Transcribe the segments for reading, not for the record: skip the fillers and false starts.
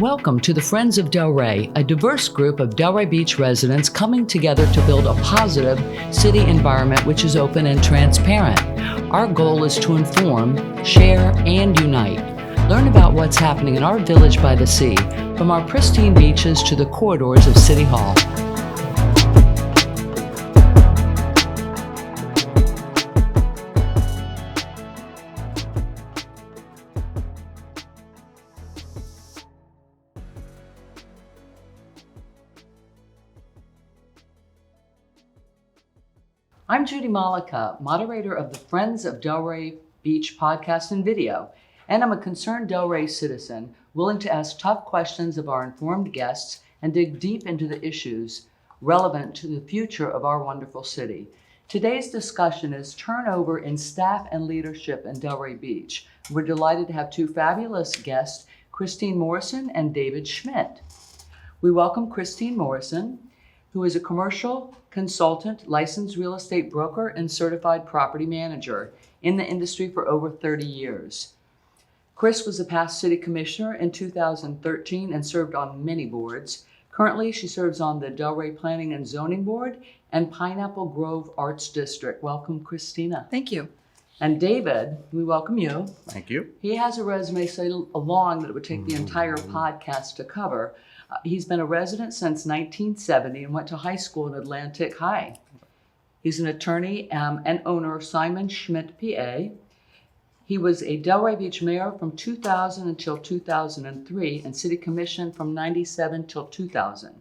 Welcome to the Friends of Delray, a diverse group of Delray Beach residents coming together to build a positive city environment which is open and transparent. Our goal is to inform, share, and unite. Learn about what's happening in our village by the sea, from our pristine beaches to the corridors of City Hall. I'm Judy Malika, moderator of the Friends of Delray Beach podcast and video, and I'm a concerned Delray citizen willing to ask tough questions of our informed guests and dig deep into the issues relevant to the future of our wonderful city. Today's discussion is turnover in staff and leadership in Delray Beach. We're delighted to have two fabulous guests, Christine Morrison and David Schmidt. We welcome Christine Morrison, who is a commercial consultant, licensed real estate broker, and certified property manager in the industry for over 30 years. Chris was a past city commissioner in 2013 and served on many boards. Currently, she serves on the Delray Planning and Zoning Board and Pineapple Grove Arts District. Welcome, Christina. Thank you. And David, we welcome you. Thank you. He has a resume so long that it would take the entire podcast to cover. He's been a resident since 1970 and went to high school in Atlantic High. He's an attorney and owner of Simon Schmidt, PA. He was a Delray Beach mayor from 2000 until 2003 and city commission from 97 till 2000.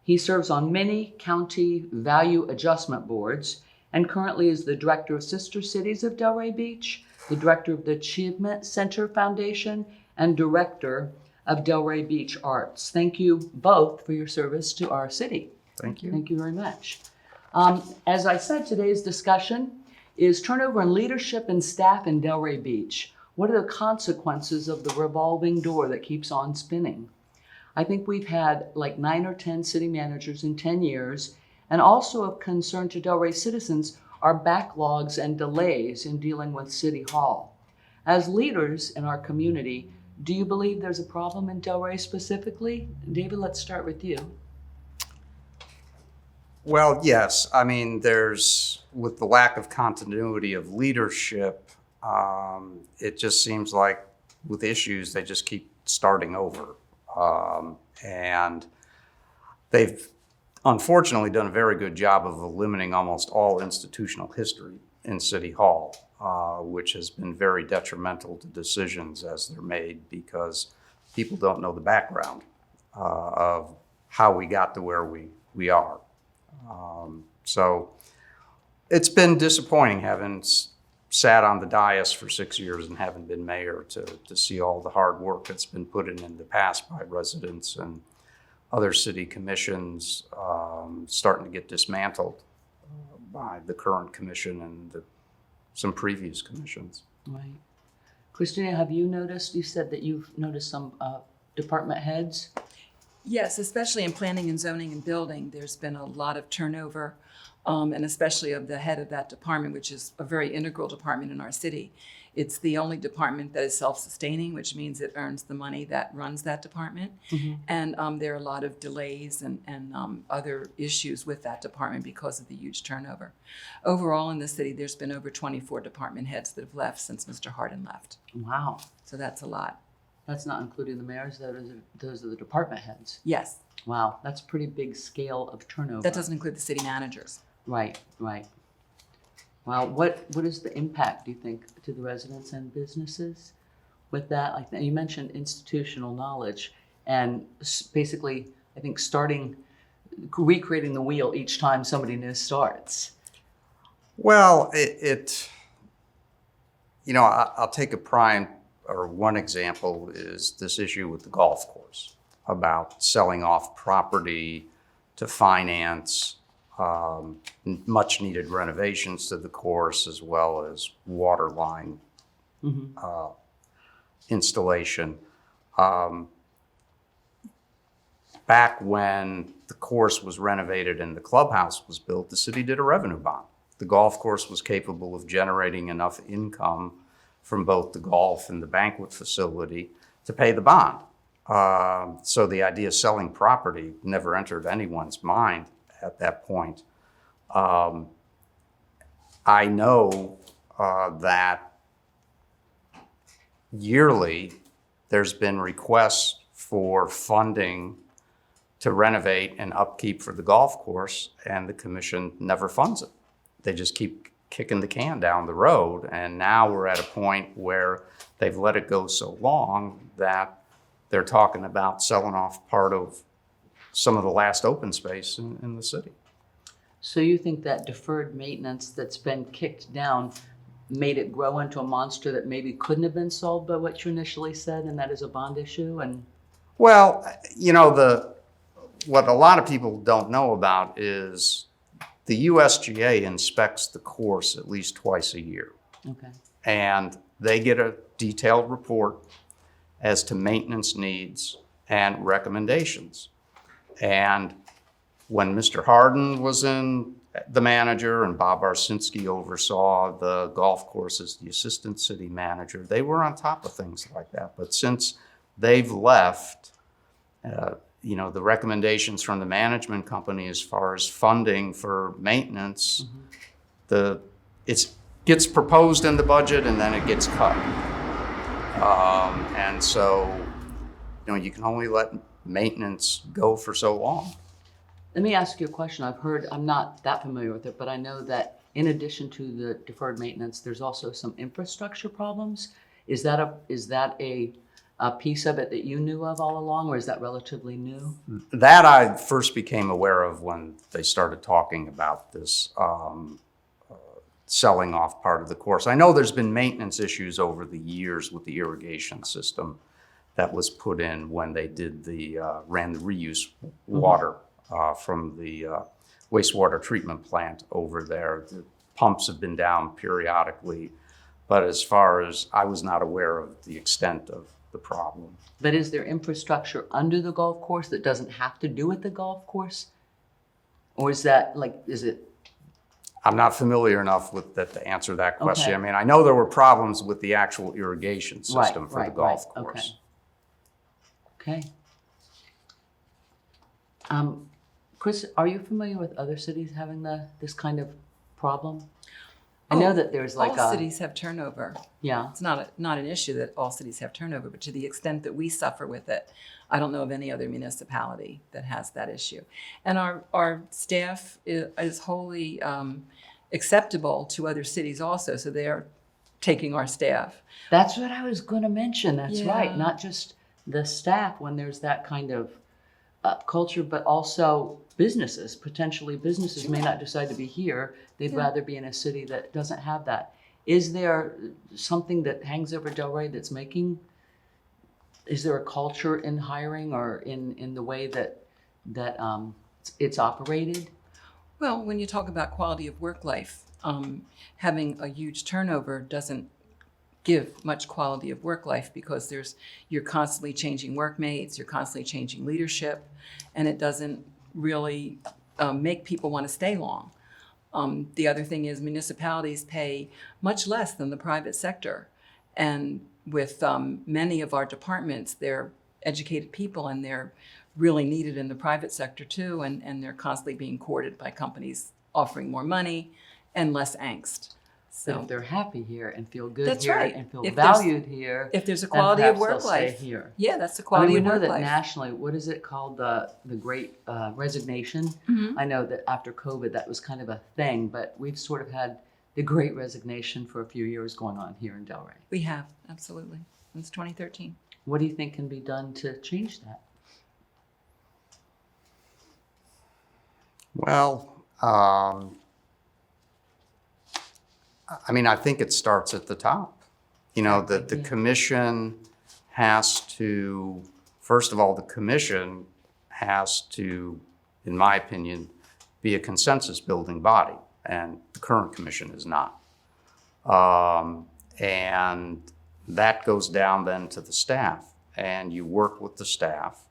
He serves on many county value adjustment boards and currently is the director of Sister Cities of Delray Beach, the director of the Achievement Center Foundation, and director of Delray Beach Arts. Thank you both for your service to our city. Thank you. Thank you very much. As I said, today's discussion is turnover in leadership and staff in Delray Beach. What are the consequences of the revolving door that keeps on spinning? I think we've had like 9 or 10 city managers in 10 years, and also of concern to Delray citizens are backlogs and delays in dealing with City Hall. As leaders in our community, do you believe there's a problem in Delray specifically? David, let's start with you. Well, yes. I mean, with the lack of continuity of leadership, it just seems like with issues, they just keep starting over. And they've unfortunately done a very good job of eliminating almost all institutional history in City Hall. Which has been very detrimental to decisions as they're made because people don't know the background of how we got to where we are. So it's been disappointing having sat on the dais for 6 years and haven't been mayor to see all the hard work that's been put in the past by residents and other city commissions starting to get dismantled by the current commission and some previous commissions. Right. Christina, have you noticed, you said that you've noticed some department heads? Yes, especially in planning and zoning and building, there's been a lot of turnover, and especially of the head of that department, which is a very integral department in our city. It's the only department that is self-sustaining, which means it earns the money that runs that department. Mm-hmm. And there are a lot of delays and other issues with that department because of the huge turnover. Overall in the city, there's been over 24 department heads that have left since Mr. Hardin left. Wow. So that's a lot. That's not including the mayors, those are the department heads. Yes. Wow, that's a pretty big scale of turnover. That doesn't include the city managers. Right. Wow, what is the impact, do you think, to the residents and businesses with that? Like you mentioned institutional knowledge and basically, I think, recreating the wheel each time somebody new starts. Well, I'll take one example is this issue with the golf course about selling off property to finance much needed renovations to the course as well as water line installation. Back when the course was renovated and the clubhouse was built, the city did a revenue bond. The golf course was capable of generating enough income from both the golf and the banquet facility to pay the bond. So the idea of selling property never entered anyone's mind at that point. I know that yearly there's been requests for funding to renovate and upkeep for the golf course, and the commission never funds it. They just keep kicking the can down the road, and now we're at a point where they've let it go so long that they're talking about selling off part of some of the last open space in the city. So you think that deferred maintenance that's been kicked down made it grow into a monster that maybe couldn't have been solved by what you initially said, and that is a bond issue? And Well, you know, what a lot of people don't know about is the USGA inspects the course at least twice a year. okay, And they get a detailed report as to maintenance needs and recommendations. And when Mr. Harden was the manager and Bob Arsinski oversaw the golf course as the assistant city manager, they were on top of things like that. But since they've left, you know, the recommendations from the management company as far as funding for maintenance, it gets proposed in the budget and then it gets cut. And so, you know, you can only let maintenance go for so long. let me ask you a question. I'm not that familiar with it, but I know that in addition to the deferred maintenance, there's also some infrastructure problems. Is that a piece of it that you knew of all along, or is that relatively new? That I first became aware of when they started talking about this selling off part of the course. I know there's been maintenance issues over the years with the irrigation system that was put in when they did ran the reuse water from the wastewater treatment plant over there. The pumps have been down periodically, but as far as I was not aware of the extent of the problem. But is there infrastructure under the golf course that doesn't have to do with the golf course? Or is that is it? I'm not familiar enough with that to answer that question. Okay. I mean, I know there were problems with the actual irrigation system for the golf course. Okay. Chris, are you familiar with other cities having this kind of problem? I know that there's all cities have turnover. Yeah. It's not an issue that all cities have turnover, but to the extent that we suffer with it, I don't know of any other municipality that has that issue. And our staff is wholly acceptable to other cities also, so they are taking our staff. That's what I was going to mention. That's right. Yeah. Not just the staff when there's that kind of culture, but also businesses. Potentially businesses may not decide to be here. They'd rather be in a city that doesn't have that. Is there something that hangs over Delray that's is there a culture in hiring or in the way that it's operated? Well, when you talk about quality of work life, having a huge turnover doesn't give much quality of work life because you're constantly changing workmates, you're constantly changing leadership, and it doesn't really make people want to stay long. The other thing is municipalities pay much less than the private sector. And with many of our departments, they're educated people and they're really needed in the private sector too. And they're constantly being courted by companies offering more money and less angst. So So if they're happy here and feel good That's here right. and feel If there's- valued here, if there's a then quality of perhaps work they'll stay life, here. yeah, that's the I quality mean, of we know work that life. nationally, what is it called, the Great Resignation? Mhm. I know that after COVID, that was kind of a thing, but we've sort of had the Great Resignation for a few years going on here in Delray. We have, absolutely, since 2013. What do you think can be done to change that? Well, I mean, I think it starts at the top. You know, that the commission has to, first of all, the commission has to, in my opinion, be a consensus building body, and the current commission is not. And that goes down then to the staff, and you work with the staff,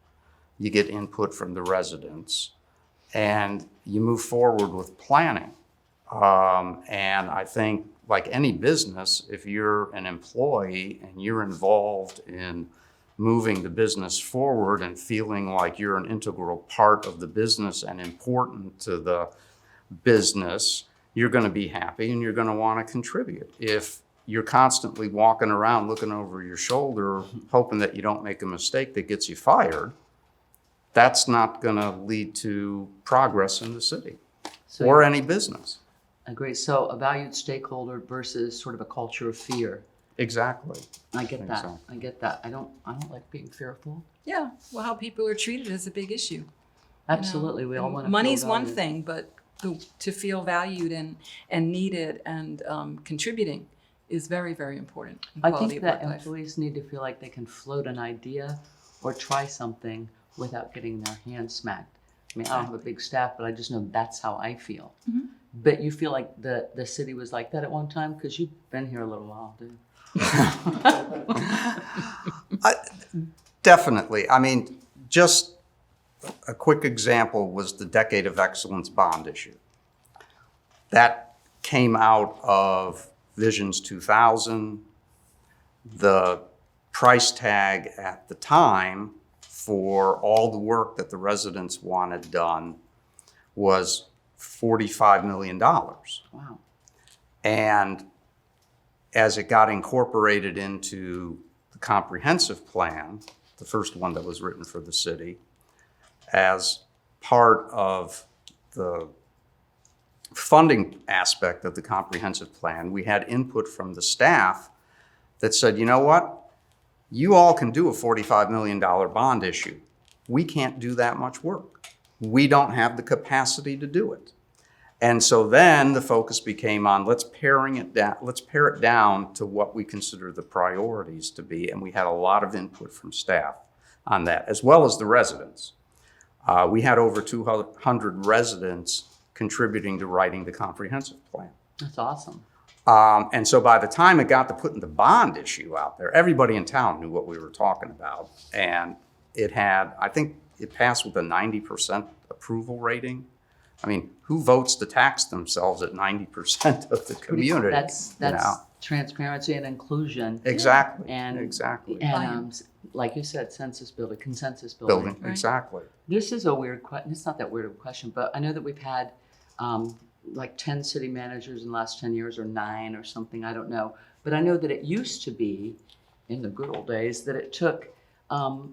you get input from the residents, and you move forward with planning. And I think, like any business, if you're an employee and you're involved in moving the business forward and feeling like you're an integral part of the business and important to the business, you're going to be happy and you're going to want to contribute. If you're constantly walking around looking over your shoulder, hoping that you don't make a mistake that gets you fired, that's not going to lead to progress in the city or any business. Agree. So a valued stakeholder versus sort of a culture of fear. Exactly. I get that. So. I get that. I don't like being fearful. Yeah, well, how people are treated is a big issue. Absolutely. We all want to Money's feel one valued. thing, but to feel valued and needed and contributing is very, very important. in I quality think of that work life. employees need to feel like they can float an idea or try something without getting their hands smacked. I mean, I don't have a big staff, but I just know that's how I feel. Mm-hmm. But you feel like the city was like that at one time? Because you've been here a little while, dude. Definitely. I mean, just a quick example was the Decade of Excellence bond issue. That came out of Visions 2000. The price tag at the time for all the work that the residents wanted done was $45 million. Wow. And as it got incorporated into the comprehensive plan, the first one that was written for the city, as part of the funding aspect of the comprehensive plan, we had input from the staff that said, you know what? You all can do a $45 million bond issue. We can't do that much work. We don't have the capacity to do it. And so then the focus became on let's pare it down to what we consider the priorities to be. And we had a lot of input from staff on that, as well as the residents. We had over 200 residents contributing to writing the comprehensive plan. That's awesome. And so by the time it got to putting the bond issue out there, everybody in town knew what we were talking about. And it had, I think it passed with a 90% approval rating. I mean, who votes to tax themselves at 90% of the community? That's you know? transparency and inclusion. Exactly. And exactly. And like you said, census building, consensus building. Right. Exactly. This is a weird question. It's not that weird of a question, but I know that we've had like 10 city managers in the last 10 years or 9 or something, I don't know. But I know that it used to be, in the good old days, that it took 4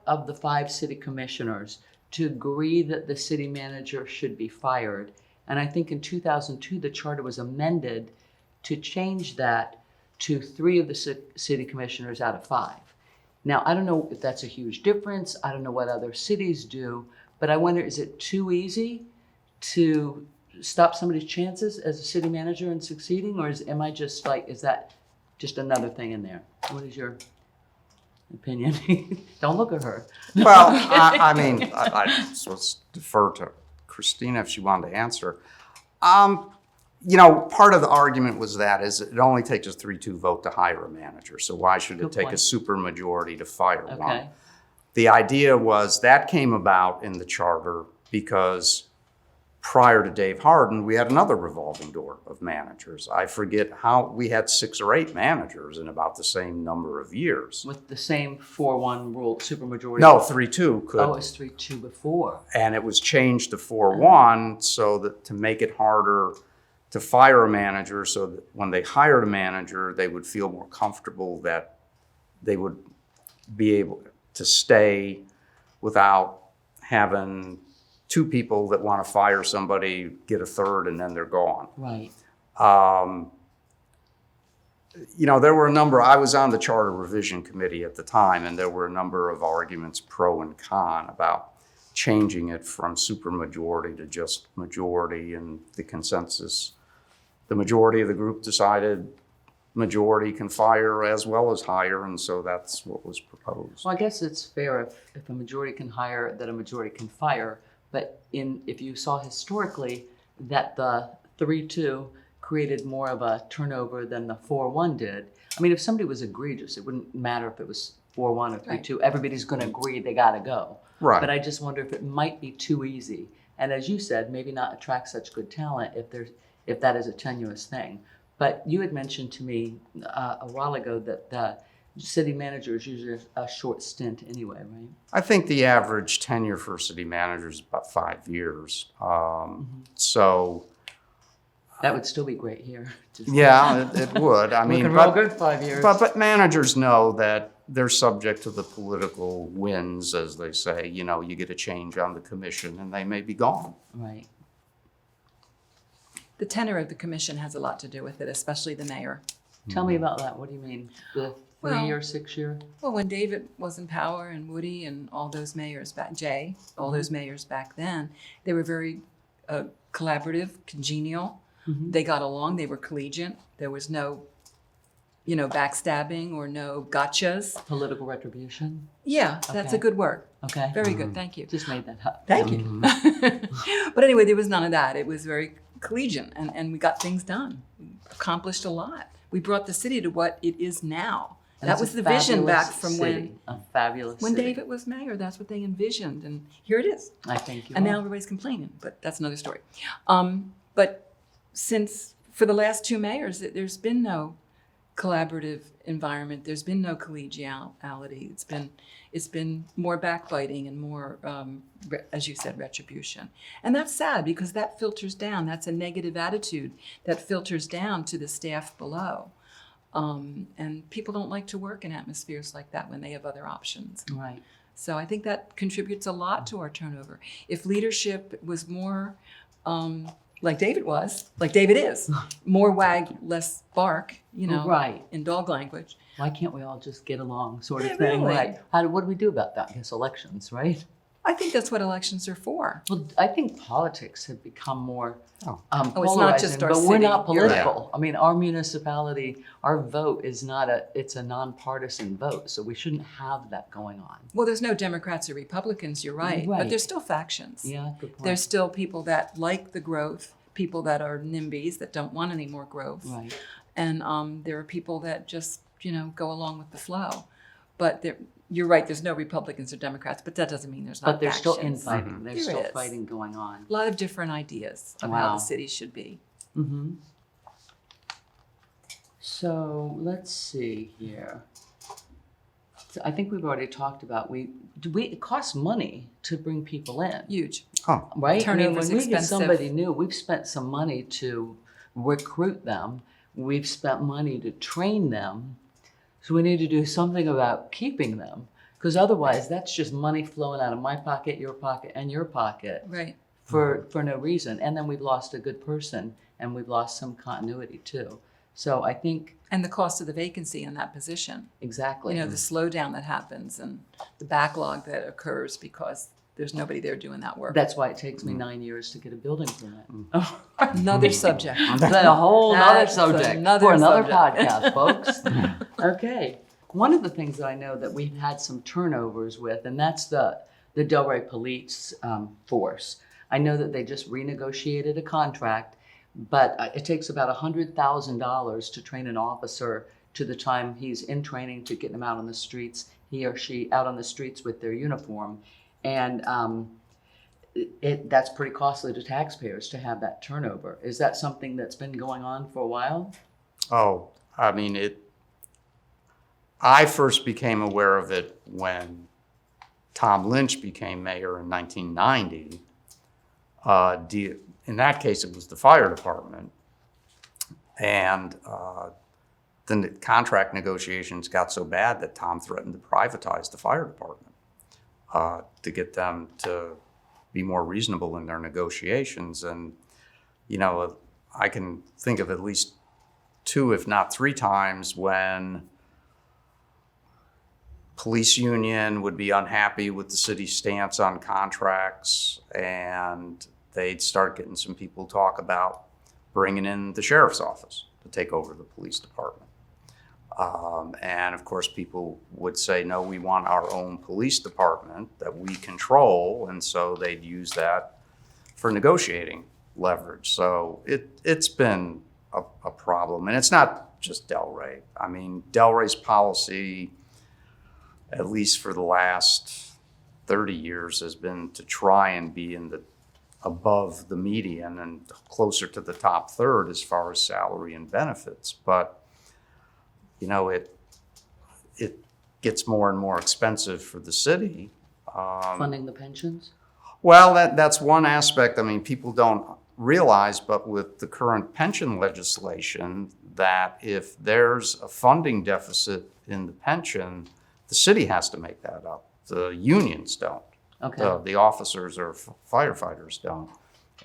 of the 5 city commissioners to agree that the city manager should be fired. And I think in 2002, the charter was amended to change that to 3 of the city commissioners out of 5. Now, I don't know if that's a huge difference. I don't know what other cities do, but I wonder, is it too easy to stop somebody's chances as a city manager in succeeding? Or am I just like, is that just another thing in there? What is your opinion? Don't look at her. Well, I mean, I let's defer to Christina if she wanted to answer. You know, part of the argument was that is it only takes a 3-2 vote to hire a manager. So why should it Good take point. a supermajority to fire one? Okay. The idea was that came about in the charter because prior to Dave Harden, we had another revolving door of managers. I forget how, we had 6 or 8 managers in about the same number of years. With the same 4-1 rule, supermajority? No, 3-2 could. Oh, it was 3-2 before. And it was changed to 4-1 so that to make it harder to fire a manager, so that when they hired a manager, they would feel more comfortable that they would be able to stay without having 2 people that want to fire somebody get a third and then they're gone. Right. You know, there were a number, I was on the Charter Revision Committee at the time, and there were a number of arguments pro and con about changing it from supermajority to just majority, and the consensus. The majority of the group decided majority can fire as well as hire, and so that's what was proposed. Well, I guess it's fair if a majority can hire, that a majority can fire. But if you saw historically that the 3-2 created more of a turnover than the 4-1 did. I mean, if somebody was egregious, it wouldn't matter if it was 4-1 or 3-2. Everybody's going to agree they got to go. Right. But I just wonder if it might be too easy. And as you said, maybe not attract such good talent if that is a tenuous thing. But you had mentioned to me a while ago that city manager is usually a short stint anyway, right? I think the average tenure for city manager is about 5 years. So, That would still be great here. Just yeah, it would. I mean, looking real but, good 5 years. but managers know that they're subject to the political winds, as they say. You know, you get a change on the commission and they may be gone. Right. The tenor of the commission has a lot to do with it, especially the mayor. Tell me about that. What do you mean? The Well- 3 year, 6 year? Well, when David was in power and Woody and all those mayors back, Jay, all those mayors back then, they were very collaborative, congenial. They got along. They were collegiate. There was no, backstabbing or no gotchas. Political retribution? Yeah, that's Okay. a good word. Okay. Very good. Thank you. Just made that up. Thank you. But anyway, there was none of that. It was very collegiate, and we got things done. We accomplished a lot. We brought the city to what it is now. And That it's was a the vision fabulous back from city. A fabulous when city. David was mayor. That's what they envisioned, and here it is. I think you And are. now everybody's complaining, but that's another story. But since for the last 2 mayors, there's been no collaborative environment. There's been no collegiality. It's been more backbiting and more, as you said, retribution. And that's sad because that filters down. That's a negative attitude that filters down to the staff below. And people don't like to work in atmospheres like that when they have other options. Right. So I think that contributes a lot to our turnover. If leadership was more like David was, like David is, more wag, less bark, Right. in dog language. Why can't we all just get along, sort of Yeah, thing? really. Right. What do we do about that? I guess elections, right? I think that's what elections are for. Well, I think politics have become more it's not just polarizing, our but we're city. not You're right. political. I mean, our municipality, our vote is not it's a nonpartisan vote, so we shouldn't have that going on. Well, there's no Democrats or Republicans, you're right. But Right. there's still factions. Yeah, good point. There's still people that like the growth, people that are NIMBYs that don't want any more growth. Right. And there are people that just, go along with the flow. But you're right, there's no Republicans or Democrats, but that doesn't mean there's not But there's still factions. infighting. There's There still is. fighting going on. A lot of different ideas of how Wow. the city should be. Mm-hmm. So let's see here. So I think we've already talked about it costs money to bring people in, Huge. Oh, right? I mean, Turnover's when we get expensive. somebody new, we've spent some money to recruit them. We've spent money to train them. So we need to do something about keeping them, because otherwise that's just money flowing out of my pocket, your pocket, and your pocket Right. for no reason. And then we've lost a good person, and we've lost some continuity too. So I think And the cost of the vacancy in that position. exactly. The slowdown that happens and the backlog that occurs because there's nobody there doing that work. That's why it takes me 9 years to get a building permit. Another subject. That's a whole other That's subject another for another subject. podcast, folks. Okay. One of the things that I know that we've had some turnovers with, and that's the Delray Police Force. I know that they just renegotiated a contract, but it takes about $100,000 to train an officer to the time he's in training to get him out on the streets, he or she out on the streets with their uniform. And that's pretty costly to taxpayers to have that turnover. Is that something that's been going on for a while? Oh, I mean, I first became aware of it when Tom Lynch became mayor in 1990. In that case, it was the fire department. And then the contract negotiations got so bad that Tom threatened to privatize the fire department to get them to be more reasonable in their negotiations. And, I can think of at least 2, if not 3 times when police union would be unhappy with the city's stance on contracts, and they'd start getting some people talk about bringing in the sheriff's office to take over the police department. And of course, people would say, no, we want our own police department that we control. And so they'd use that for negotiating leverage. So it's been a problem. And it's not just Delray. I mean, Delray's policy, at least for the last 30 years, has been to try and be above the median and closer to the top third as far as salary and benefits. But, it gets more and more expensive for the city. Funding the pensions? Well, that's one aspect. I mean, people don't realize, but with the current pension legislation, that if there's a funding deficit in the pension, the city has to make that up. The unions don't. Okay. The officers or firefighters don't.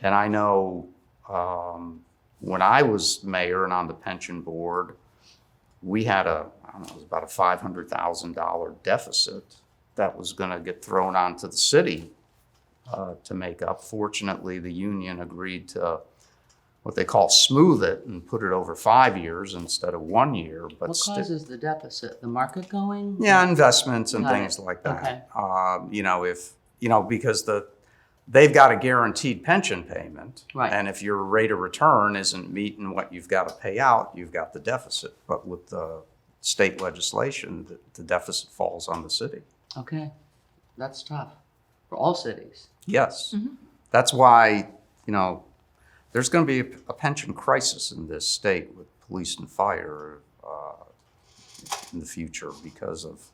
And I know when I was mayor and on the pension board, we had I don't know, it was about a $500,000 deficit that was going to get thrown onto the city to make up. Fortunately, the union agreed to what they call smooth it and put it over 5 years instead of 1 year. But What causes the deficit? The market going? yeah, investments and Got things it. like that. Okay. Because they've got a guaranteed pension payment. Right. And if your rate of return isn't meeting what you've got to pay out, you've got the deficit. But with the state legislation, the deficit falls on the city. Okay. That's tough for all cities. Yes. That's why, there's going to be a pension crisis in this state with police and fire in the future because of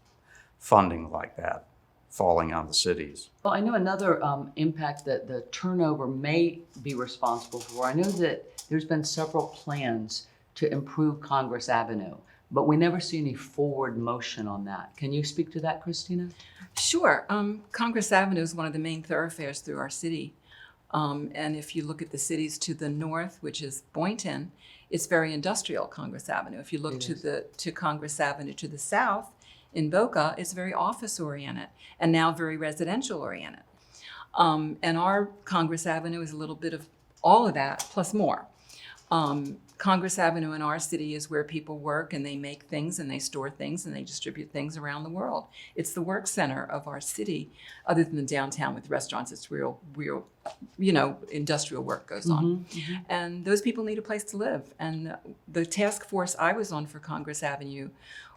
funding like that falling on the cities. Well, I know another impact that the turnover may be responsible for. I know that there's been several plans to improve Congress Avenue, but we never see any forward motion on that. Can you speak to that, Christina? Sure. Congress Avenue is one of the main thoroughfares through our city. And if you look at the cities to the north, which is Boynton, it's very industrial, Congress Avenue. If you look to Congress Avenue to the south in Boca, it's very office oriented and now very residential oriented. And our Congress Avenue is a little bit of all of that plus more. Congress Avenue in our city is where people work and they make things and they store things and they distribute things around the world. It's the work center of our city, other than the downtown with restaurants. It's real, industrial work goes on. And those people need a place to live. And the task force I was on for Congress Avenue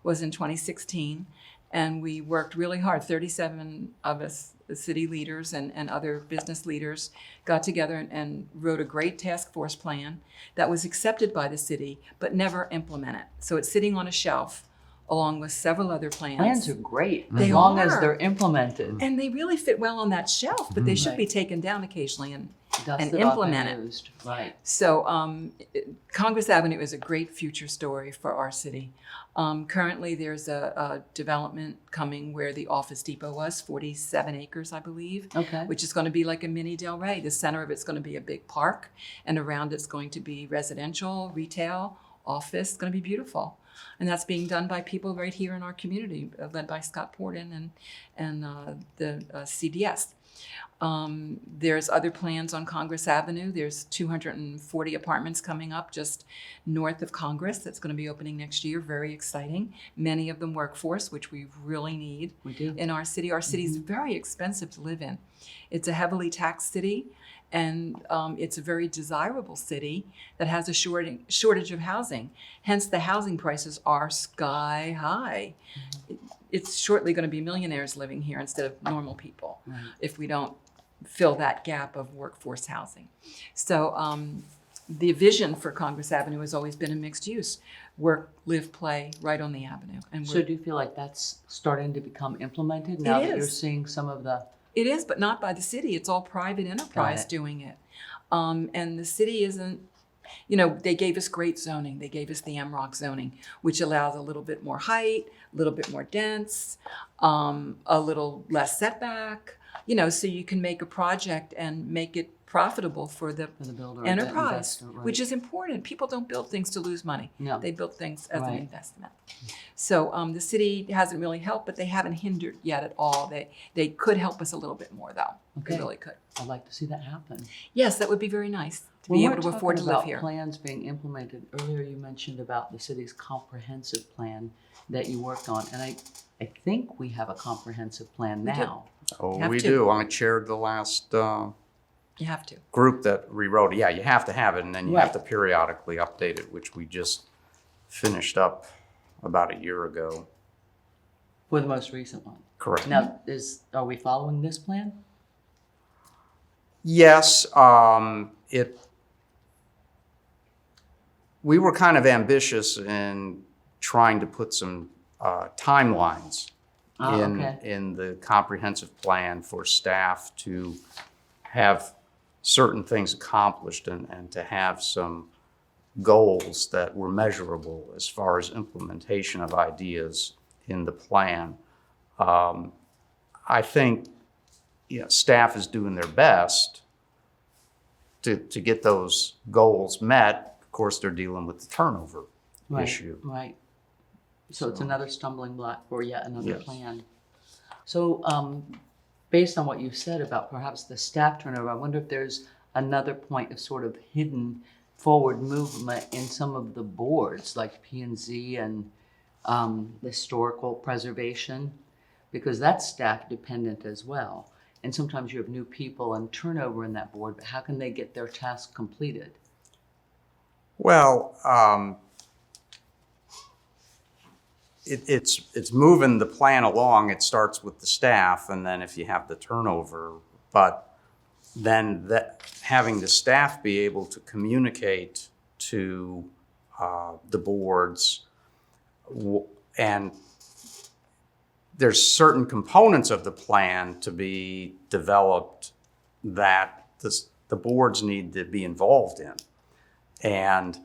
was in 2016. And we worked really hard. 37 of us, the city leaders and other business leaders, got together and wrote a great task force plan that was accepted by the city, but never implemented. So it's sitting on a shelf along with several other plans. Plans are great They as long are. as they're implemented. And they really fit well on that shelf, but they should be taken down occasionally and Dusted off implemented. and used. Right. So Congress Avenue is a great future story for our city. Currently, there's a development coming where the Office Depot was, 47 acres, I believe, Okay. which is going to be like a mini Delray. The center of it's going to be a big park, and around it's going to be residential, retail, office. It's going to be beautiful. And that's being done by people right here in our community, led by Scott Porten and the CDS. There's other plans on Congress Avenue. There's 240 apartments coming up just north of Congress that's going to be opening next year. Very exciting. Many of them workforce, which we really need We do. in our city. Our city is very expensive to live in. It's a heavily taxed city, and it's a very desirable city that has a shortage of housing. Hence, the housing prices are sky high. It's shortly going to be millionaires living here instead of normal people if we don't fill that gap of workforce housing. So the vision for Congress Avenue has always been a mixed use, work, live, play right on the avenue. And So do you feel like that's starting to become implemented now that you're is. seeing some of the... It is, but not by the city. It's all private enterprise doing it. And the city isn't, they gave us great zoning. They gave us the MROC zoning, which allows a little bit more height, a little bit more dense, a little less setback, so you can make a project and make it profitable for the builder or the enterprise, investor, right. which is important. People don't build things to lose money. No. They build things as an Right. investment. So the city hasn't really helped, but they haven't hindered yet at all. They could help us a little bit more, though. Okay. They really could. I'd like to see that happen. Yes, that would be very nice to When be we're able to afford to talking live about here. plans being implemented, earlier you mentioned about the city's comprehensive plan that you worked on, and I think we have a comprehensive plan We do. now. Oh, Have we to. do. I chaired the last You have to. group that rewrote it. Yeah, you have to have it, and then you have Right. to periodically update it, which we just finished up about a year ago. For the most recent one. Correct. Now, are we following this plan? Yes, we were kind of ambitious in trying to put some timelines Okay. in the comprehensive plan for staff to have certain things accomplished and to have some goals that were measurable as far as implementation of ideas in the plan. I think staff is doing their best to get those goals met. Of course, they're dealing with the turnover issue. Right. So it's another stumbling block for yet another Yes. plan. So based on what you said about perhaps the staff turnover, I wonder if there's another point of sort of hidden forward movement in some of the boards like P&Z and historical preservation, because that's staff dependent as well. And sometimes you have new people and turnover in that board, but how can they get their task completed? Well, it's moving the plan along. It starts with the staff, and then if you have the turnover, but then having the staff be able to communicate to the boards, and there's certain components of the plan to be developed that the boards need to be involved in. And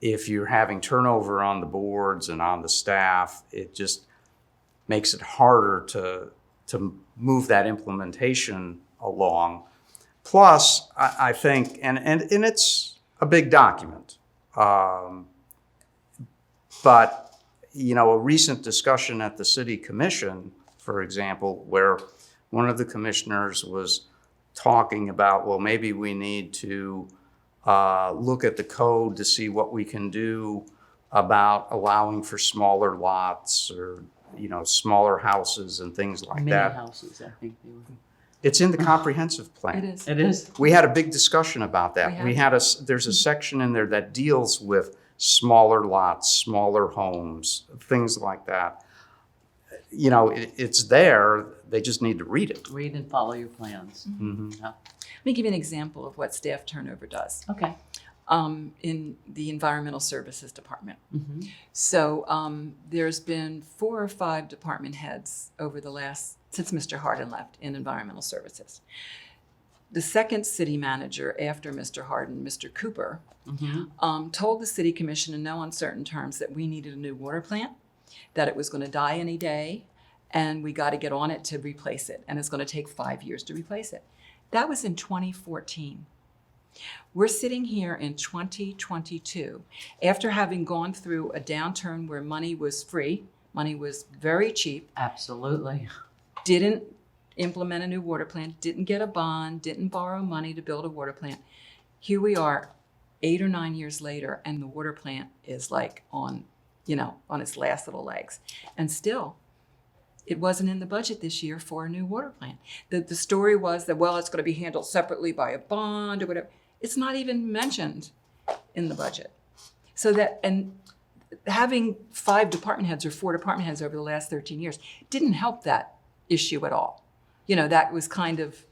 if you're having turnover on the boards and on the staff, it just makes it harder to move that implementation along. Plus, I think, and it's a big document, but a recent discussion at the city commission, for example, where one of the commissioners was talking about, well, maybe we need to look at the code to see what we can do about allowing for smaller lots or, smaller houses and things like Mini that. houses, I think they were. It's in the comprehensive plan. It is. It is? We had a big discussion about that. There's a section in there that deals with smaller lots, smaller homes, things like that. It's there. They just need to read it. Read and follow your plans. Mhm. Yeah. Let me give you an example of what staff turnover does Okay. in the Environmental Services Department. Mm-hmm. So there's been 4 or 5 department heads since Mr. Hardin left in Environmental Services. The second city manager after Mr. Hardin, Mr. Cooper, told the city commission in no uncertain terms that we needed a new water plant, that it was going to die any day, and we got to get on it to replace it, and it's going to take 5 years to replace it. That was in 2014. We're sitting here in 2022 after having gone through a downturn where money was free, money was very cheap, Absolutely. didn't implement a new water plant, didn't get a bond, didn't borrow money to build a water plant. Here we are 8 or 9 years later, and the water plant is like on its last little legs. And still, it wasn't in the budget this year for a new water plant. The story was that, well, it's going to be handled separately by a bond or whatever. It's not even mentioned in the budget. So that, and having 5 department heads or 4 department heads over the last 13 years didn't help that issue at all. That was kind of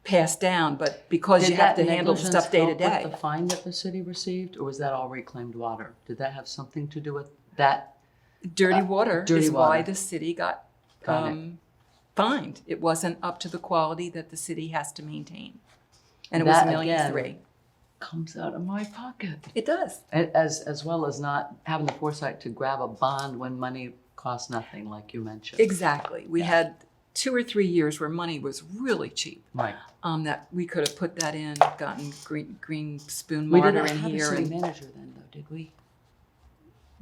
passed down, but because you have to handle the stuff day to day. Did that negligence help with the fine that the city received, or was that all reclaimed water? Did that have something to do with that? Dirty water dirty is why water. the city got Got it. fined. It wasn't up to the quality that the city has to maintain. And it was That, $1.3 million. again, comes out of my pocket. It does. As well as not having the foresight to grab a bond when money costs nothing, like you mentioned. Exactly. We had 2 or 3 years where money was really cheap. Right. That we could have put that in, gotten green spoon We mortar didn't in have a here. city And manager then, though, did we?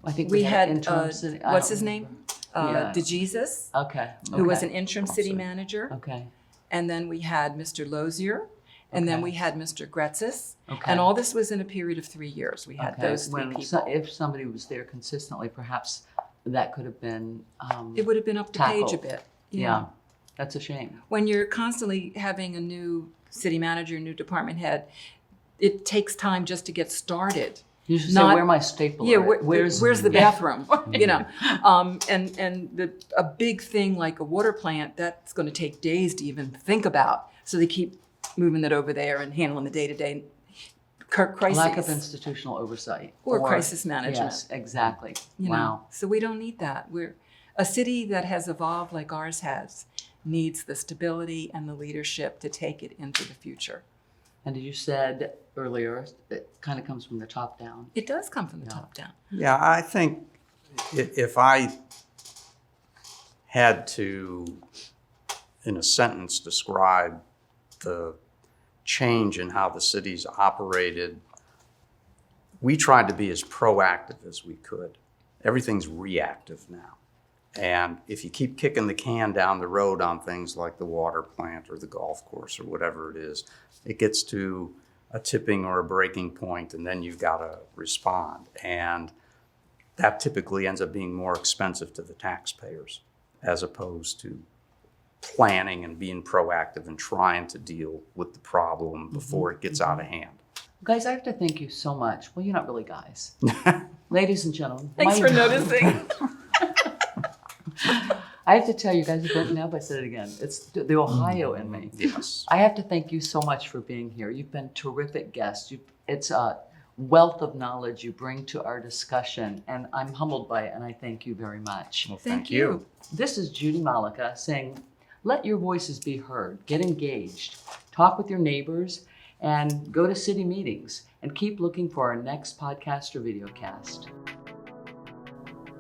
I think we had, interim city. I what's don't his name? Yeah. DeJesus, Okay. who was an okay. interim city manager. Okay. And then we had Mr. Lozier. And then Okay. we had Mr. Gretzis. Okay. And all this was in a period of 3 years. We had Okay. those 3 When people. if somebody was there consistently, perhaps that could have been. It would have been up to page a tackled. bit. Yeah. That's a shame. When you're constantly having a new city manager, new department head, it takes time just to get started. You should Not- say, where my stapler? Yeah, at? where's the bathroom? And a big thing like a water plant, that's going to take days to even think about. So they keep moving it over there and handling the day-to-day. crises. Lack of institutional oversight. Or crisis management. Yes, exactly. You know, Wow. so we don't need that. A city that has evolved like ours has needs the stability and the leadership to take it into the future. And as you said earlier, it kind of comes from the top down. It does come from the top down. Yeah, I think if I had to, in a sentence, describe the change in how the city's operated, we tried to be as proactive as we could. Everything's reactive now. And if you keep kicking the can down the road on things like the water plant or the golf course or whatever it is, it gets to a tipping or a breaking point, and then you've got to respond. And that typically ends up being more expensive to the taxpayers as opposed to planning and being proactive and trying to deal with the problem before it gets out of hand. Guys, I have to thank you so much. Well, you're not really guys. Ladies and gentlemen. Thanks for noticing. I have to tell you guys, don't know if I said it again. It's the Ohio in me. Yes. I have to thank you so much for being here. You've been terrific guests. It's a wealth of knowledge you bring to our discussion, and I'm humbled by it, and I thank you very much. Well, Thank you. This is Judy Malika saying, let your voices be heard, get engaged, talk with your neighbors, and go to city meetings, and keep looking for our next podcast or videocast.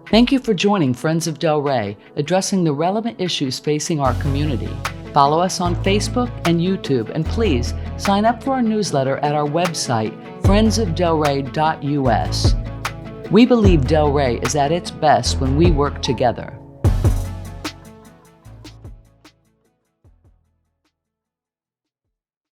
Thank you for joining Friends of Delray, addressing the relevant issues facing our community. Follow us on Facebook and YouTube, and please sign up for our newsletter at our website, friendsofdelray.us. We believe Delray is at its best when we work together.